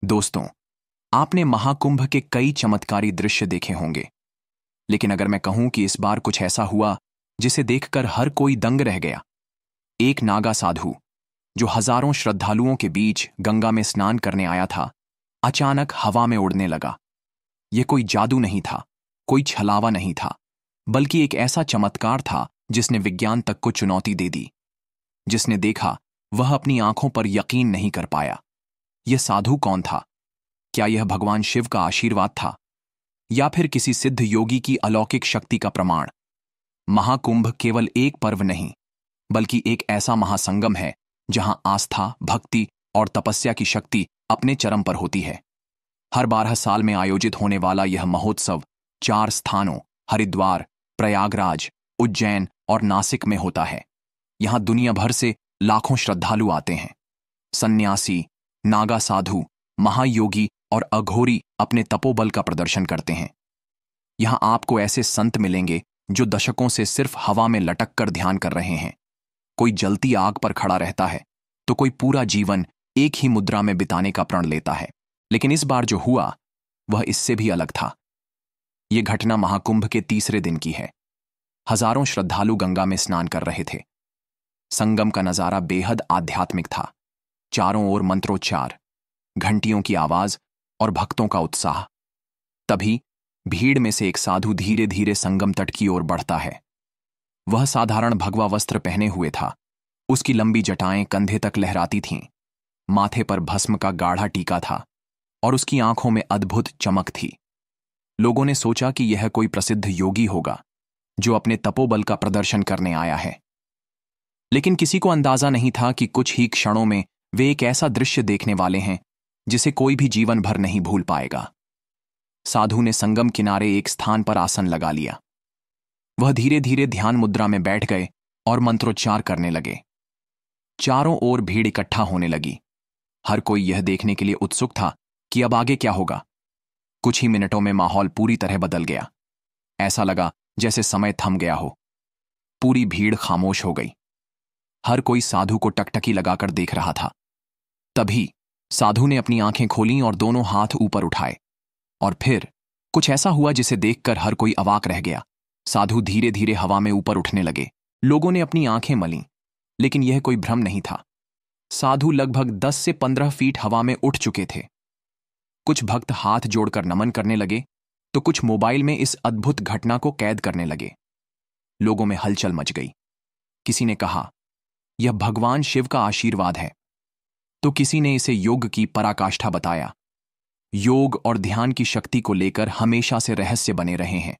दोस्तों, आपने महाकुंभ के कई चमत्कारी दृश्य देखे होंगे, लेकिन अगर मैं कहूं कि इस बार कुछ ऐसा हुआ जिसे देखकर हर कोई दंग रह गया। एक नागा साधु जो हजारों श्रद्धालुओं के बीच गंगा में स्नान करने आया था, अचानक हवा में उड़ने लगा। यह कोई जादू नहीं था, कोई छलावा नहीं था, बल्कि एक ऐसा चमत्कार था जिसने विज्ञान तक को चुनौती दे दी। जिसने देखा वह अपनी आंखों पर यकीन नहीं कर पाया। यह साधु कौन था? क्या यह भगवान शिव का आशीर्वाद था, या फिर किसी सिद्ध योगी की अलौकिक शक्ति का प्रमाण? महाकुंभ केवल एक पर्व नहीं, बल्कि एक ऐसा महासंगम है जहां आस्था, भक्ति और तपस्या की शक्ति अपने चरम पर होती है। हर 12 साल में आयोजित होने वाला यह महोत्सव 4 स्थानों हरिद्वार, प्रयागराज, उज्जैन और नासिक में होता है। यहां दुनिया भर से लाखों श्रद्धालु आते हैं। सन्यासी, नागा साधु, महायोगी और अघोरी अपने तपोबल का प्रदर्शन करते हैं। यहां आपको ऐसे संत मिलेंगे जो दशकों से सिर्फ हवा में लटक कर ध्यान कर रहे हैं। कोई जलती आग पर खड़ा रहता है, तो कोई पूरा जीवन एक ही मुद्रा में बिताने का प्रण लेता है। लेकिन इस बार जो हुआ वह इससे भी अलग था। यह घटना महाकुंभ के तीसरे दिन की है। हजारों श्रद्धालु गंगा में स्नान कर रहे थे। संगम का नजारा बेहद आध्यात्मिक था। चारों ओर मंत्रोच्चार, घंटियों की आवाज और भक्तों का उत्साह। तभी भीड़ में से एक साधु धीरे धीरे संगम तट की ओर बढ़ता है। वह साधारण भगवा वस्त्र पहने हुए था। उसकी लंबी जटाएं कंधे तक लहराती थीं। माथे पर भस्म का गाढ़ा टीका था और उसकी आंखों में अद्भुत चमक थी। लोगों ने सोचा कि यह कोई प्रसिद्ध योगी होगा जो अपने तपोबल का प्रदर्शन करने आया है। लेकिन किसी को अंदाजा नहीं था कि कुछ ही क्षणों में वे एक ऐसा दृश्य देखने वाले हैं जिसे कोई भी जीवन भर नहीं भूल पाएगा। साधु ने संगम किनारे एक स्थान पर आसन लगा लिया। वह धीरे धीरे ध्यान मुद्रा में बैठ गए और मंत्रोच्चार करने लगे। चारों ओर भीड़ इकट्ठा होने लगी। हर कोई यह देखने के लिए उत्सुक था कि अब आगे क्या होगा। कुछ ही मिनटों में माहौल पूरी तरह बदल गया। ऐसा लगा जैसे समय थम गया हो। पूरी भीड़ खामोश हो गई। हर कोई साधु को टकटकी लगाकर देख रहा था। तभी साधु ने अपनी आंखें खोलीं और दोनों हाथ ऊपर उठाए। और फिर कुछ ऐसा हुआ जिसे देखकर हर कोई अवाक रह गया। साधु धीरे धीरे हवा में ऊपर उठने लगे। लोगों ने अपनी आंखें मलीं, लेकिन यह कोई भ्रम नहीं था। साधु लगभग 10 से 15 फीट हवा में उठ चुके थे। कुछ भक्त हाथ जोड़कर नमन करने लगे, तो कुछ मोबाइल में इस अद्भुत घटना को कैद करने लगे। लोगों में हलचल मच गई। किसी ने कहा, यह भगवान शिव का आशीर्वाद है, तो किसी ने इसे योग की पराकाष्ठा बताया। योग और ध्यान की शक्ति को लेकर हमेशा से रहस्य बने रहे हैं।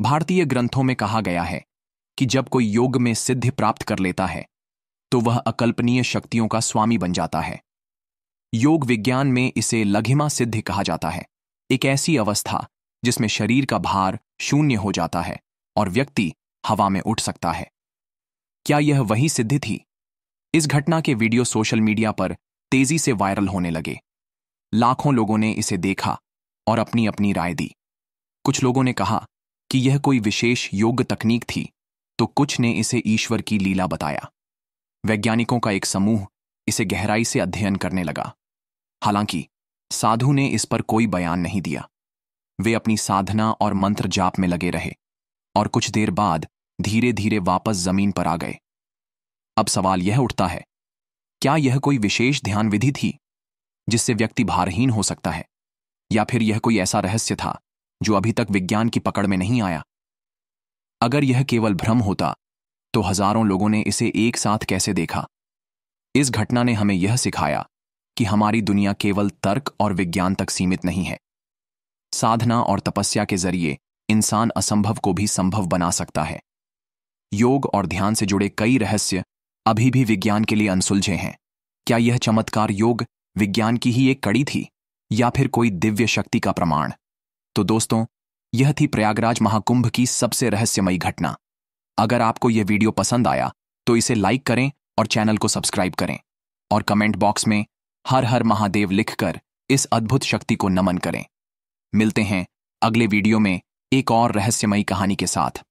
भारतीय ग्रंथों में कहा गया है कि जब कोई योग में सिद्धि प्राप्त कर लेता है तो वह अकल्पनीय शक्तियों का स्वामी बन जाता है। योग विज्ञान में इसे लघिमा सिद्धि कहा जाता है। एक ऐसी अवस्था जिसमें शरीर का भार शून्य हो जाता है और व्यक्ति हवा में उठ सकता है। क्या यह वही सिद्धि थी? इस घटना के वीडियो सोशल मीडिया पर तेजी से वायरल होने लगे। लाखों लोगों ने इसे देखा और अपनी अपनी राय दी। कुछ लोगों ने कहा कि यह कोई विशेष योग तकनीक थी, तो कुछ ने इसे ईश्वर की लीला बताया। वैज्ञानिकों का एक समूह इसे गहराई से अध्ययन करने लगा। हालांकि साधु ने इस पर कोई बयान नहीं दिया। वे अपनी साधना और मंत्र जाप में लगे रहे और कुछ देर बाद धीरे धीरे वापस जमीन पर आ गए। अब सवाल यह उठता है, क्या यह कोई विशेष ध्यान विधि थी जिससे व्यक्ति भारहीन हो सकता है, या फिर यह कोई ऐसा रहस्य था जो अभी तक विज्ञान की पकड़ में नहीं आया? अगर यह केवल भ्रम होता तो हजारों लोगों ने इसे एक साथ कैसे देखा? इस घटना ने हमें यह सिखाया कि हमारी दुनिया केवल तर्क और विज्ञान तक सीमित नहीं है। साधना और तपस्या के जरिए इंसान असंभव को भी संभव बना सकता है। योग और ध्यान से जुड़े कई रहस्य अभी भी विज्ञान के लिए अनसुलझे हैं। क्या यह चमत्कार योग विज्ञान की ही एक कड़ी थी, या फिर कोई दिव्य शक्ति का प्रमाण? तो दोस्तों, यह थी प्रयागराज महाकुंभ की सबसे रहस्यमयी घटना। अगर आपको यह वीडियो पसंद आया तो इसे लाइक करें और चैनल को सब्सक्राइब करें, और कमेंट बॉक्स में हर हर महादेव लिखकर इस अद्भुत शक्ति को नमन करें। मिलते हैं अगले वीडियो में एक और रहस्यमयी कहानी के साथ।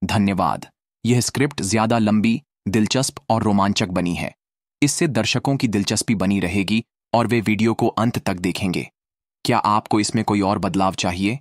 धन्यवाद। यह स्क्रिप्ट ज्यादा लंबी, दिलचस्प और रोमांचक बनी है। इससे दर्शकों की दिलचस्पी बनी रहेगी और वे वीडियो को अंत तक देखेंगे। क्या आपको इसमें कोई और बदलाव चाहिए?